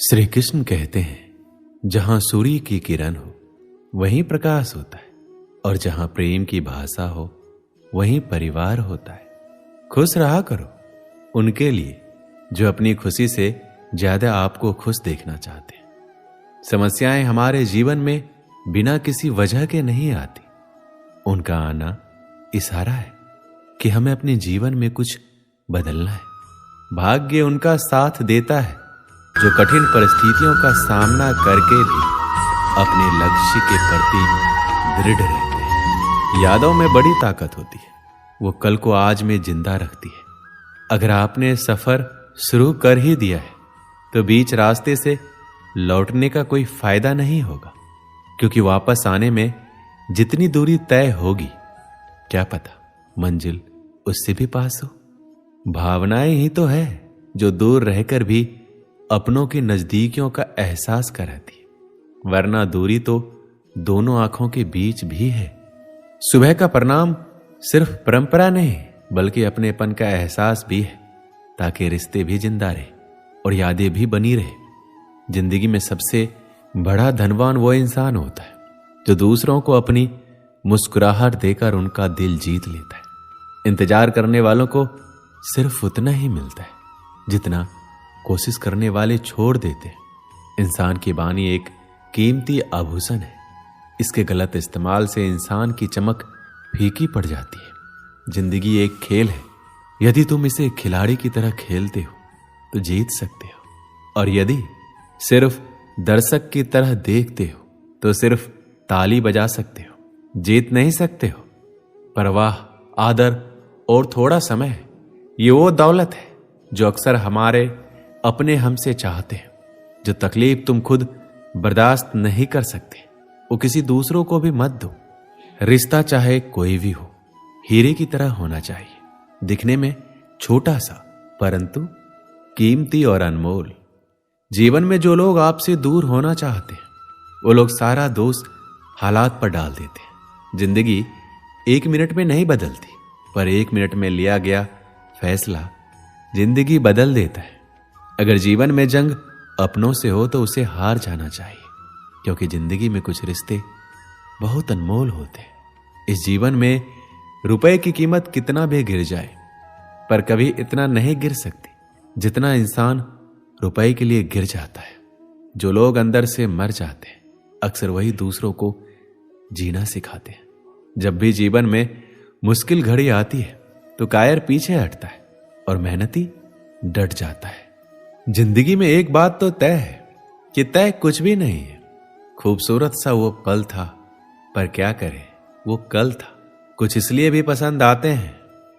श्री कृष्ण कहते हैं, जहां सूर्य की किरण हो वहीं प्रकाश होता है, और जहां प्रेम की भाषा हो वहीं परिवार होता है। खुश रहा करो उनके लिए जो अपनी खुशी से ज्यादा आपको खुश देखना चाहते हैं। समस्याएं हमारे जीवन में बिना किसी वजह के नहीं आती। उनका आना इशारा है कि हमें अपने जीवन में कुछ बदलना है। भाग्य उनका साथ देता है जो कठिन परिस्थितियों का सामना करके भी अपने लक्ष्य के प्रति दृढ़ रहते हैं। यादों में बड़ी ताकत होती है, वो कल को आज में जिंदा रखती है। अगर आपने सफर शुरू कर ही दिया है तो बीच रास्ते से लौटने का कोई फायदा नहीं होगा, क्योंकि वापस आने में जितनी दूरी तय होगी क्या पता मंजिल उससे भी पास हो। भावनाएं ही तो है जो दूर रहकर भी अपनों की नजदीकियों का एहसास कराती है, वरना दूरी तो दोनों आंखों के बीच भी है। सुबह का प्रणाम सिर्फ परंपरा नहीं बल्कि अपनेपन का एहसास भी है, ताकि रिश्ते भी जिंदा रहे और यादें भी बनी रहे। जिंदगी में सबसे बड़ा धनवान वो इंसान होता है जो दूसरों को अपनी मुस्कुराहट देकर उनका दिल जीत लेता है। इंतजार करने वालों को सिर्फ उतना ही मिलता है जितना कोशिश करने वाले छोड़ देते हैं। इंसान की वाणी एक कीमती आभूषण है, इसके गलत इस्तेमाल से इंसान की चमक फीकी पड़ जाती है। जिंदगी एक खेल है, यदि तुम इसे खिलाड़ी की तरह खेलते हो तो जीत सकते हो, और यदि सिर्फ दर्शक की तरह देखते हो तो सिर्फ ताली बजा सकते हो, जीत नहीं सकते हो। परवाह, आदर और थोड़ा समय, ये वो दौलत है जो अक्सर हमारे अपने हमसे चाहते हैं। जो तकलीफ तुम खुद बर्दाश्त नहीं कर सकते वो किसी दूसरों को भी मत दो। रिश्ता चाहे कोई भी हो हीरे की तरह होना चाहिए, दिखने में छोटा सा परंतु कीमती और अनमोल। जीवन में जो लोग आपसे दूर होना चाहते हैं वो लोग सारा दोष हालात पर डाल देते हैं। जिंदगी 1 मिनट में नहीं बदलती, पर 1 मिनट में लिया गया फैसला जिंदगी बदल देता है। अगर जीवन में जंग अपनों से हो तो उसे हार जाना चाहिए, क्योंकि जिंदगी में कुछ रिश्ते बहुत अनमोल होते हैं। इस जीवन में रुपए की कीमत कितना भी गिर जाए, पर कभी इतना नहीं गिर सकती जितना इंसान रुपए के लिए गिर जाता है। जो लोग अंदर से मर जाते हैं अक्सर वही दूसरों को जीना सिखाते हैं। जब भी जीवन में मुश्किल घड़ी आती है तो कायर पीछे हटता है और मेहनती डट जाता है। जिंदगी में एक बात तो तय है कि तय कुछ भी नहीं है। खूबसूरत सा वो पल था, पर क्या करें वो कल था। कुछ इसलिए भी पसंद आते हैं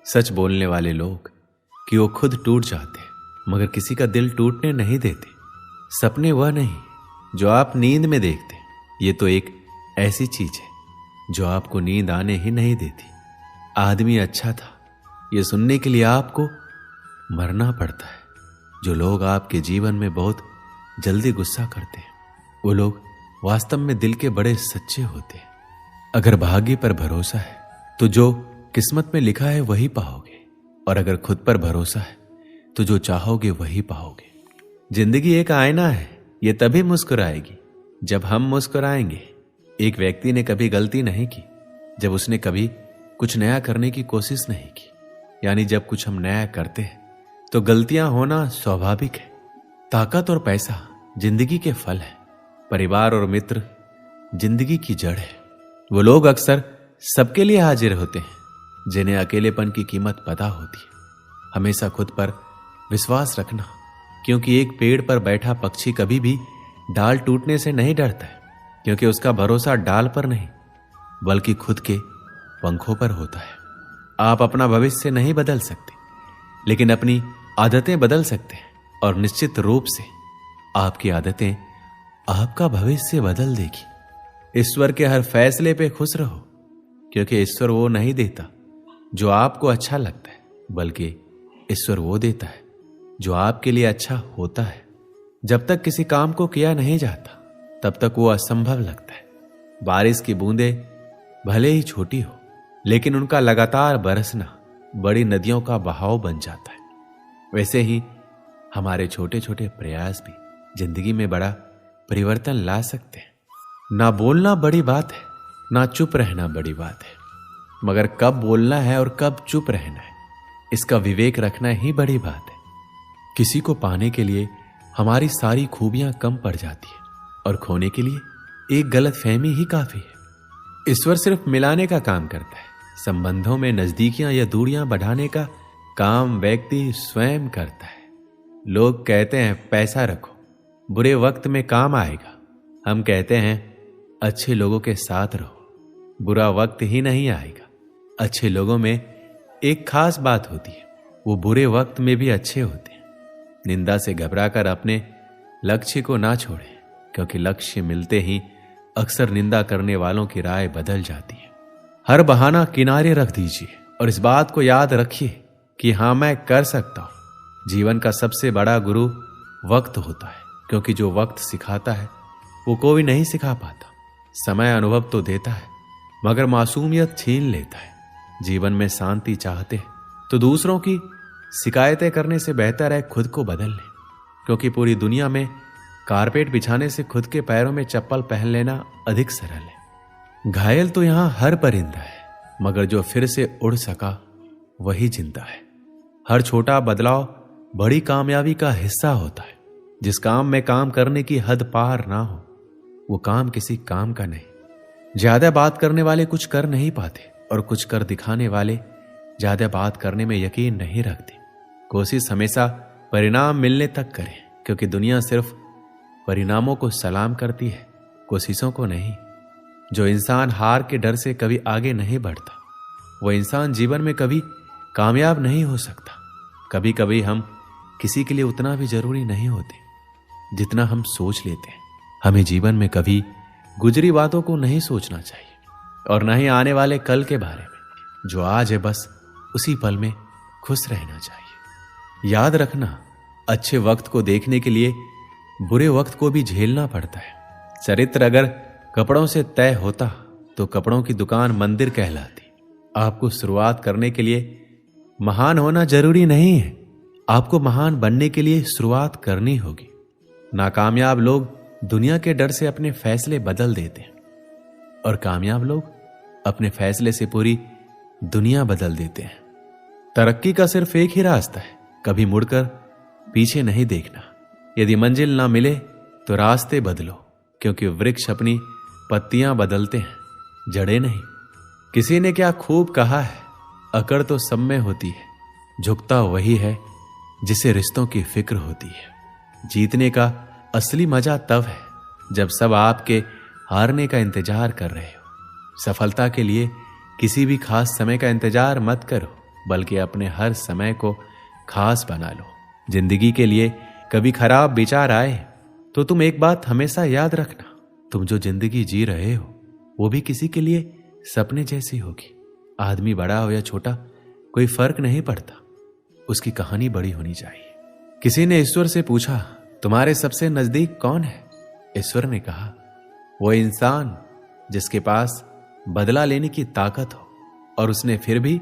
सच बोलने वाले लोग कि वो खुद टूट जाते हैं मगर किसी का दिल टूटने नहीं देते। सपने वह नहीं जो आप नींद में देखते, ये तो एक ऐसी चीज है जो आपको नींद आने ही नहीं देती। आदमी अच्छा था ये सुनने के लिए आपको मरना पड़ता है। जो लोग आपके जीवन में बहुत जल्दी गुस्सा करते हैं वो लोग वास्तव में दिल के बड़े सच्चे होते हैं। अगर भाग्य पर भरोसा है तो जो किस्मत में लिखा है वही पाओगे, और अगर खुद पर भरोसा है तो जो चाहोगे वही पाओगे। जिंदगी एक आईना है, ये तभी मुस्कुराएगी जब हम मुस्कुराएंगे। एक व्यक्ति ने कभी गलती नहीं की जब उसने कभी कुछ नया करने की कोशिश नहीं की। यानी जब कुछ हम नया करते हैं तो गलतियां होना स्वाभाविक है। ताकत और पैसा जिंदगी के फल है, परिवार और मित्र जिंदगी की जड़ है। वो लोग अक्सर सबके लिए हाजिर होते हैं जिन्हें अकेलेपन की कीमत पता होती है। हमेशा खुद पर विश्वास रखना, क्योंकि एक पेड़ पर बैठा पक्षी कभी भी डाल टूटने से नहीं डरता है, क्योंकि उसका भरोसा डाल पर नहीं बल्कि खुद के पंखों पर होता है। आप अपना भविष्य नहीं बदल सकते, लेकिन अपनी आदतें बदल सकते हैं, और निश्चित रूप से आपकी आदतें आपका भविष्य बदल देगी। ईश्वर के हर फैसले पे खुश रहो, क्योंकि ईश्वर वो नहीं देता जो आपको अच्छा लगता है, बल्कि ईश्वर वो देता है जो आपके लिए अच्छा होता है। जब तक किसी काम को किया नहीं जाता तब तक वो असंभव लगता है। बारिश की बूंदें भले ही छोटी हो, लेकिन उनका लगातार बरसना बड़ी नदियों का बहाव बन जाता है। वैसे ही हमारे छोटे छोटे प्रयास भी जिंदगी में बड़ा परिवर्तन ला सकते हैं। ना बोलना बड़ी बात है, ना चुप रहना बड़ी बात है, मगर कब बोलना है और कब चुप रहना है, इसका विवेक रखना ही बड़ी बात है। किसी को पाने के लिए हमारी सारी खूबियां कम पड़ जाती है और खोने के लिए एक गलत फहमी ही काफी है। ईश्वर सिर्फ मिलाने का काम करता है। संबंधों में नजदीकियां या दूरियां बढ़ाने का काम व्यक्ति स्वयं करता है। लोग कहते हैं पैसा रखो, बुरे वक्त में काम आएगा। हम कहते हैं अच्छे लोगों के साथ रहो, बुरा वक्त ही नहीं आएगा। अच्छे लोगों में एक खास बात होती है, वो बुरे वक्त में भी अच्छे होते हैं। निंदा से घबराकर अपने लक्ष्य को ना छोड़ें, क्योंकि लक्ष्य मिलते ही अक्सर निंदा करने वालों की राय बदल जाती है। हर बहाना किनारे रख दीजिए और इस बात को याद रखिए कि हां, मैं कर सकता हूं। जीवन का सबसे बड़ा गुरु वक्त होता है, क्योंकि जो वक्त सिखाता है वो कोई नहीं सिखा पाता। समय अनुभव तो देता है, मगर मासूमियत छीन लेता है। जीवन में शांति चाहते हैं तो दूसरों की शिकायतें करने से बेहतर है खुद को बदल लें, क्योंकि पूरी दुनिया में कारपेट बिछाने से खुद के पैरों में चप्पल पहन लेना अधिक सरल है। घायल तो यहां हर परिंदा है, मगर जो फिर से उड़ सका वही जिंदा है। हर छोटा बदलाव बड़ी कामयाबी का हिस्सा होता है। जिस काम में काम करने की हद पार ना हो, वो काम किसी काम का नहीं। ज्यादा बात करने वाले कुछ कर नहीं पाते और कुछ कर दिखाने वाले ज्यादा बात करने में यकीन नहीं रखते। कोशिश हमेशा परिणाम मिलने तक करें, क्योंकि दुनिया सिर्फ परिणामों को सलाम करती है, कोशिशों को नहीं। जो इंसान हार के डर से कभी आगे नहीं बढ़ता, वो इंसान जीवन में कभी कामयाब नहीं हो सकता। कभी कभी हम किसी के लिए उतना भी जरूरी नहीं होते जितना हम सोच लेते हैं। हमें जीवन में कभी गुजरी बातों को नहीं सोचना चाहिए और न ही आने वाले कल के बारे में। जो आज है बस उसी पल में खुश रहना चाहिए। याद रखना, अच्छे वक्त को देखने के लिए बुरे वक्त को भी झेलना पड़ता है। चरित्र अगर कपड़ों से तय होता तो कपड़ों की दुकान मंदिर कहलाती। आपको शुरुआत करने के लिए महान होना जरूरी नहीं है, आपको महान बनने के लिए शुरुआत करनी होगी। नाकामयाब लोग दुनिया के डर से अपने फैसले बदल देते हैं और कामयाब लोग अपने फैसले से पूरी दुनिया बदल देते हैं। तरक्की का सिर्फ एक ही रास्ता है, कभी मुड़कर पीछे नहीं देखना। यदि मंजिल ना मिले तो रास्ते बदलो, क्योंकि वृक्ष अपनी पत्तियां बदलते हैं, जड़ें नहीं। किसी ने क्या खूब कहा है, अकड़ तो सब में होती है, झुकता वही है जिसे रिश्तों की फिक्र होती है। जीतने का असली मजा तब है जब सब आपके हारने का इंतजार कर रहे हो। सफलता के लिए किसी भी खास समय का इंतजार मत करो, बल्कि अपने हर समय को खास बना लो। जिंदगी के लिए कभी खराब विचार आए तो तुम एक बात हमेशा याद रखना, तुम जो जिंदगी जी रहे हो वो भी किसी के लिए सपने जैसी होगी। आदमी बड़ा हो या छोटा कोई फर्क नहीं पड़ता, उसकी कहानी बड़ी होनी चाहिए। किसी ने ईश्वर से पूछा, तुम्हारे सबसे नजदीक कौन है? ईश्वर ने कहा, वो इंसान जिसके पास बदला लेने की ताकत हो और उसने फिर भी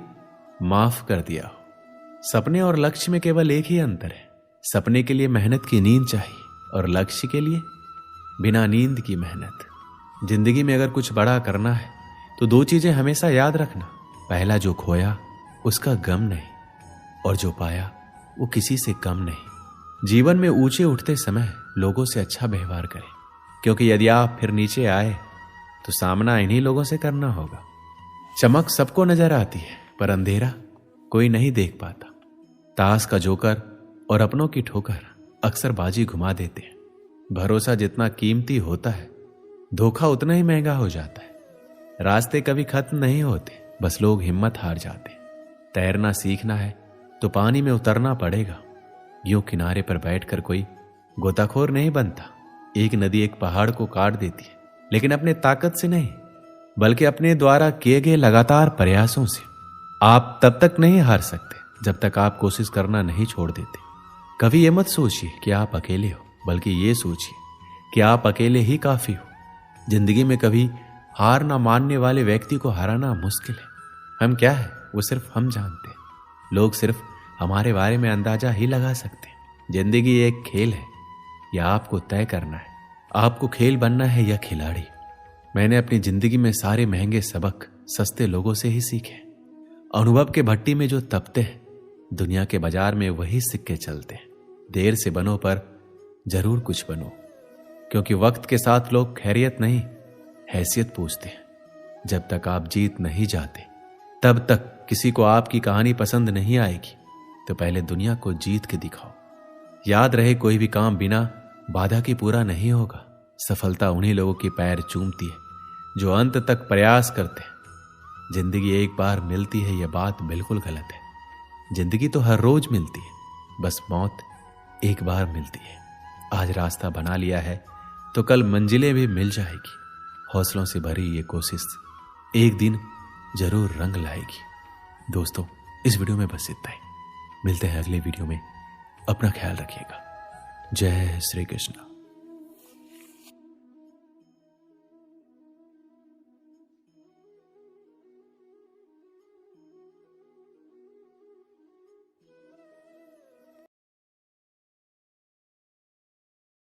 माफ कर दिया हो। सपने और लक्ष्य में केवल एक ही अंतर है, सपने के लिए मेहनत की नींद चाहिए और लक्ष्य के लिए बिना नींद की मेहनत। जिंदगी में अगर कुछ बड़ा करना है तो दो चीजें हमेशा याद रखना, पहला जो खोया उसका गम नहीं, और जो पाया वो किसी से कम नहीं। जीवन में ऊंचे उठते समय लोगों से अच्छा व्यवहार करें, क्योंकि यदि आप फिर नीचे आए तो सामना इन्हीं लोगों से करना होगा। चमक सबको नजर आती है, पर अंधेरा कोई नहीं देख पाता। ताश का जोकर और अपनों की ठोकर अक्सर बाजी घुमा देते हैं। भरोसा जितना कीमती होता है, धोखा उतना ही महंगा हो जाता है। रास्ते कभी खत्म नहीं होते, बस लोग हिम्मत हार जाते। तैरना सीखना है तो पानी में उतरना पड़ेगा। यूं किनारे पर बैठकर कोई गोताखोर नहीं बनता। एक नदी एक पहाड़ को काट देती है, लेकिन अपने ताकत से नहीं, बल्कि अपने द्वारा किए गए लगातार प्रयासों से। आप तब तक नहीं हार सकते जब तक आप कोशिश करना नहीं छोड़ देते। कभी ये मत सोचिए कि आप अकेले हो, बल्कि ये सोचिए कि आप अकेले ही काफी हो। जिंदगी में कभी हार ना मानने वाले व्यक्ति को हराना मुश्किल है। हम क्या है वो सिर्फ हम जानते हैं, लोग सिर्फ हमारे बारे में अंदाजा ही लगा सकते हैं। जिंदगी एक खेल है, या आपको तय करना है आपको खेल बनना है या खिलाड़ी। मैंने अपनी जिंदगी में सारे महंगे सबक सस्ते लोगों से ही सीखे। अनुभव के भट्टी में जो तपते हैं, दुनिया के बाजार में वही सिक्के चलते हैं। देर से बनो पर जरूर कुछ बनो, क्योंकि वक्त के साथ लोग खैरियत नहीं हैसियत पूछते हैं। जब तक आप जीत नहीं जाते तब तक किसी को आपकी कहानी पसंद नहीं आएगी, तो पहले दुनिया को जीत के दिखाओ। याद रहे, कोई भी काम बिना बाधा के पूरा नहीं होगा। सफलता उन्हीं लोगों के पैर चूमती है जो अंत तक प्रयास करते हैं। जिंदगी एक बार मिलती है, यह बात बिल्कुल गलत है। जिंदगी तो हर रोज मिलती है, बस मौत एक बार मिलती है। आज रास्ता बना लिया है तो कल मंजिलें भी मिल जाएगी। हौसलों से भरी ये कोशिश एक दिन जरूर रंग लाएगी। दोस्तों, इस वीडियो में बस इतना ही। मिलते हैं अगले वीडियो में। अपना ख्याल रखिएगा। जय श्री कृष्ण।